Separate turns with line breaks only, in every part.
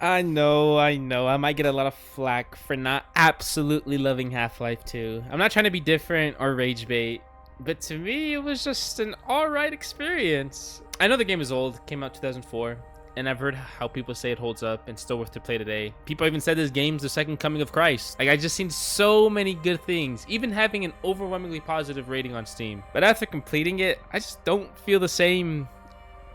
I know. I might get a lot of flack for not absolutely loving Half-Life 2. I'm not trying to be different or rage bait, but to me, it was just an alright experience. I know the game is old, came out 2004, and I've heard how people say it holds up and still worth to play today. People even said this game's the second coming of Christ. Like, I just seen so many good things, even having an overwhelmingly positive rating on Steam. But after completing it, I just don't feel the same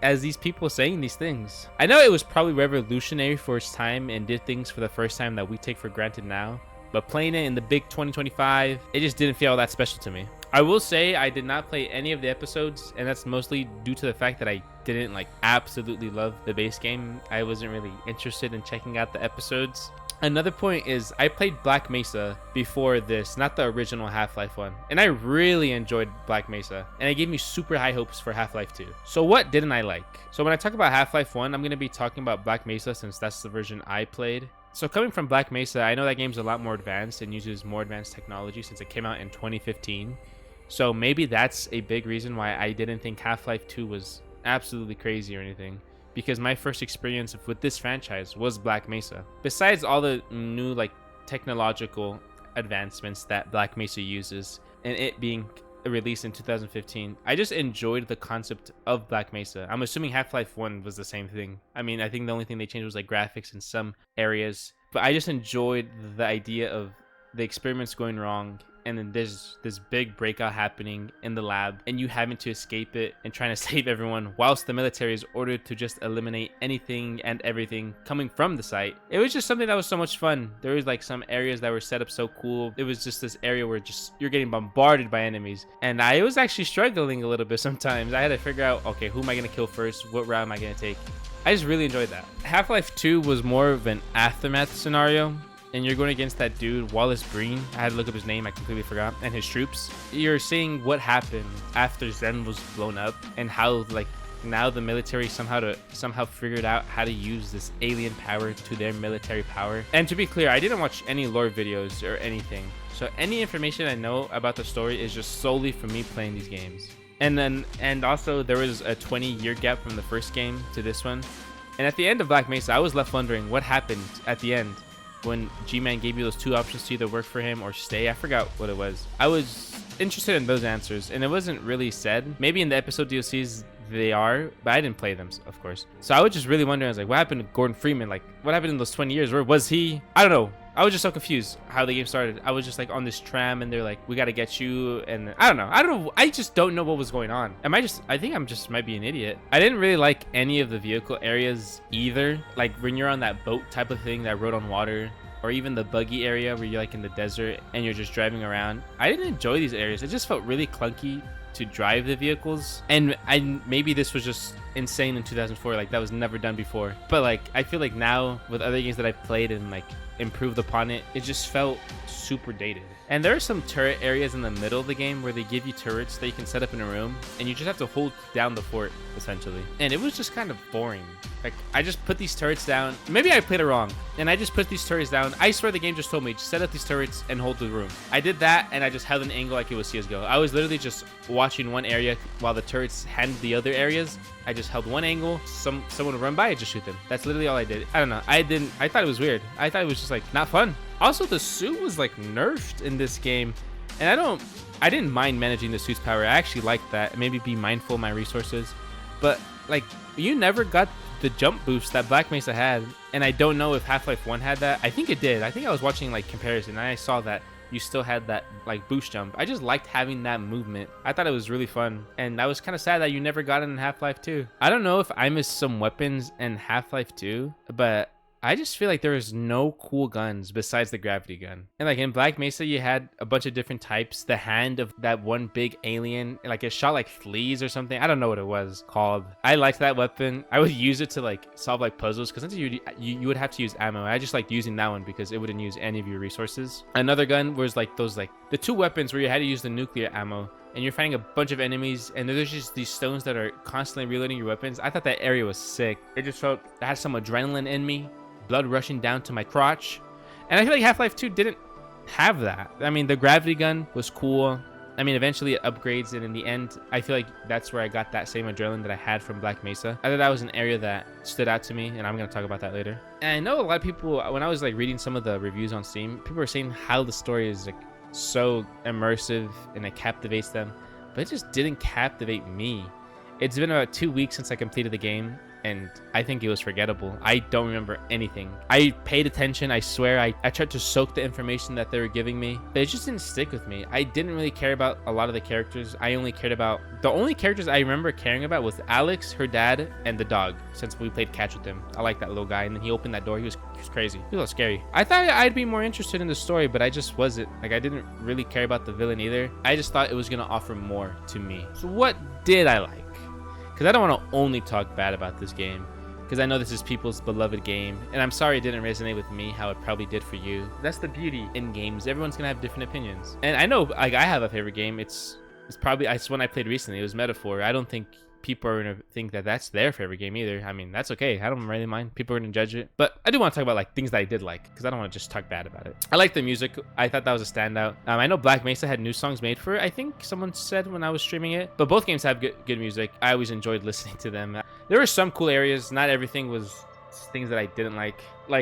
as these people saying these things. I know it was probably revolutionary for its time and did things for the first time that we take for granted now, but playing it in the big 2025, it just didn't feel that special to me. I will say I did not play any of the episodes, and that's mostly due to the fact that I didn't like absolutely love the base game. I wasn't really interested in checking out the episodes. Another point is I played Black Mesa before this, not the original Half-Life one, and I really enjoyed Black Mesa, and it gave me super high hopes for Half-Life 2. So what didn't I like? So when I talk about Half-Life 1, I'm going to be talking about Black Mesa since that's the version I played. So coming from Black Mesa, I know that game's a lot more advanced and uses more advanced technology since it came out in 2015. So maybe that's a big reason why I didn't think Half-Life 2 was absolutely crazy or anything, because my first experience with this franchise was Black Mesa. Besides all the new like technological advancements that Black Mesa uses and it being released in 2015, I just enjoyed the concept of Black Mesa. I'm assuming Half-Life 1 was the same thing. I mean, I think the only thing they changed was like graphics in some areas, but I just enjoyed the idea of the experiments going wrong, and then there's this big breakout happening in the lab and you having to escape it and trying to save everyone whilst the military is ordered to just eliminate anything and everything coming from the site. It was just something that was so much fun. There was like some areas that were set up so cool. It was just this area where just you're getting bombarded by enemies, and I was actually struggling a little bit sometimes. I had to figure out, okay, who am I gonna kill first? What route am I gonna take? I just really enjoyed that. Half-Life 2 was more of an aftermath scenario, and you're going against that dude, Wallace Breen. I had to look up his name, I completely forgot, and his troops. You're seeing what happened after Zen was blown up and how like now the military somehow figured out how to use this alien power to their military power. And to be clear, I didn't watch any lore videos or anything, so any information I know about the story is just solely from me playing these games. And also there was a 20-year gap from the first game to this one, and at the end of Black Mesa I was left wondering what happened at the end when G-Man gave you those two options to either work for him or stay. I forgot what it was. I was interested in those answers, and it wasn't really said. Maybe in the episode DLCs they are, but I didn't play them, of course. So I was just really wondering, I was like, what happened to Gordon Freeman? Like, what happened in those 20 years? Where was he? I don't know. I was just so confused how the game started. I was just like on this tram and they're like, we got to get you. And I don't know. I just don't know what was going on. I think I'm just might be an idiot. I didn't really like any of the vehicle areas either. Like when you're on that boat type of thing that rode on water, or even the buggy area where you're like in the desert and you're just driving around. I didn't enjoy these areas. It just felt really clunky to drive the vehicles, and maybe this was just insane in 2004, like that was never done before. But like I feel like now with other games that I've played and like improved upon it, it just felt super dated. And there are some turret areas in the middle of the game where they give you turrets that you can set up in a room, and you just have to hold down the fort essentially, and it was just kind of boring. Like I just put these turrets down, maybe I played it wrong, and I just put these turrets down. I swear the game just told me just set up these turrets and hold the room. I did that, and I just held an angle like it was CSGO. I was literally just watching one area while the turrets handled the other areas. I just held one angle, someone would run by, I just shoot them. That's literally all I did. I don't know. I thought it was weird. I thought it was just like not fun. Also, the suit was like nerfed in this game, and I didn't mind managing the suit's power. I actually liked that. Maybe be mindful of my resources, but like you never got the jump boost that Black Mesa had, and I don't know if Half-Life 1 had that. I think it did. I think I was watching like comparison and I saw that you still had that like boost jump. I just liked having that movement. I thought it was really fun, and I was kind of sad that you never got it in Half-Life 2. I don't know if I missed some weapons in Half-Life 2, but I just feel like there was no cool guns besides the gravity gun. And like in Black Mesa, you had a bunch of different types. The hand of that one big alien, like it shot like fleas or something. I don't know what it was called. I liked that weapon. I would use it to like solve like puzzles, because sometimes you would have to use ammo. I just liked using that one because it wouldn't use any of your resources. Another gun was like those like the two weapons where you had to use the nuclear ammo, and you're fighting a bunch of enemies, and there's just these stones that are constantly reloading your weapons. I thought that area was sick. It just felt it had some adrenaline in me, blood rushing down to my crotch, and I feel like Half-Life 2 didn't have that. I mean, the gravity gun was cool. I mean, eventually it upgrades, and in the end, I feel like that's where I got that same adrenaline that I had from Black Mesa. I thought that was an area that stood out to me, and I'm gonna talk about that later. And I know a lot of people, when I was like reading some of the reviews on Steam, people were saying how the story is like so immersive and it captivates them, but it just didn't captivate me. It's been about 2 weeks since I completed the game, and I think it was forgettable. I don't remember anything. I paid attention, I swear. I tried to soak the information that they were giving me, but it just didn't stick with me. I didn't really care about a lot of the characters. I only cared about, the only characters I remember caring about was Alex, her dad, and the dog, since we played catch with him. I like that little guy, and then he opened that door. He was crazy. He was a little scary. I thought I'd be more interested in the story, but I just wasn't. Like, I didn't really care about the villain either. I just thought it was gonna offer more to me. So what did I like? Because I don't want to only talk bad about this game, because I know this is people's beloved game, and I'm sorry it didn't resonate with me how it probably did for you. That's the beauty in games. Everyone's gonna have different opinions, and I know, like, I have a favorite game. It's probably, it's one I played recently. It was Metaphor. I don't think people are gonna think that that's their favorite game either. I mean, that's okay. I don't really mind. People are gonna judge it, but I do want to talk about like things that I did like, because I don't want to just talk bad about it. I like the music. I thought that was a standout. I know Black Mesa had new songs made for it, I think someone said when I was streaming it, but both games have good music. I always enjoyed listening to them. There were some cool areas. Not everything was things that I didn't like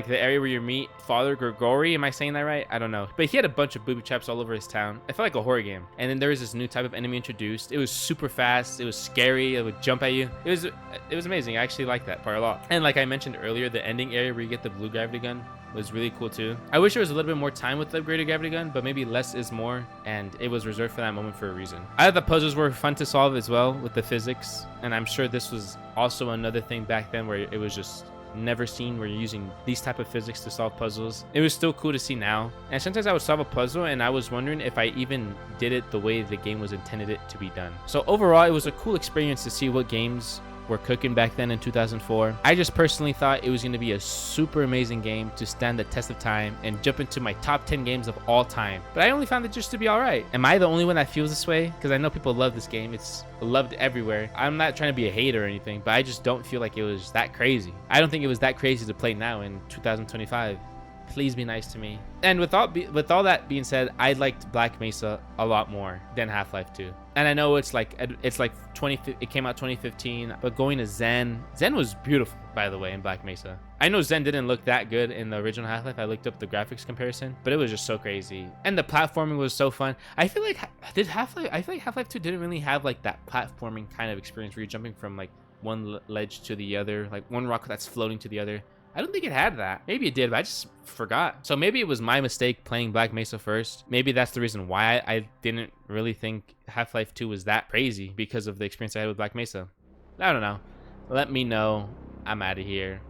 the area where you meet Father Gregory. Am I saying that right? I don't know, but he had a bunch of booby traps all over his town. I felt like a horror game. And then there was this new type of enemy introduced. It was super fast, it was scary, it would jump at you. It was amazing. I actually liked that part a lot. And like I mentioned earlier, the ending area where you get the blue gravity gun was really cool too. I wish there was a little bit more time with the greater gravity gun, but maybe less is more, and it was reserved for that moment for a reason. I thought the puzzles were fun to solve as well with the physics, and I'm sure this was also another thing back then where it was just never seen where you're using these type of physics to solve puzzles. It was still cool to see now, and sometimes I would solve a puzzle and I was wondering if I even did it the way the game was intended it to be done. So overall, it was a cool experience to see what games were cooking back then in 2004. I just personally thought it was going to be a super amazing game to stand the test of time and jump into my top 10 games of all time, but I only found it just to be all right. Am I the only one that feels this way? Because I know people love this game. It's loved everywhere. I'm not trying to be a hater or anything, but I just don't feel like it was that crazy. I don't think it was that crazy to play now in 2025. Please be nice to me. And with all that being said, I liked Black Mesa a lot more than Half-Life 2. And I know it's like it came out 2015, but going to Zen was beautiful, by the way, in Black Mesa. I know Zen didn't look that good in the original Half-Life. I looked up the graphics comparison, but it was just so crazy. And the platforming was so fun. I feel like Half-Life 2 didn't really have like that platforming kind of experience where you're jumping from like one ledge to the other, like one rock that's floating to the other. I don't think it had that. Maybe it did, but I just forgot. So maybe it was my mistake playing Black Mesa first. Maybe that's the reason why I didn't really think Half-Life 2 was that crazy, because of the experience I had with Black Mesa. I don't know. Let me know. I'm out of here.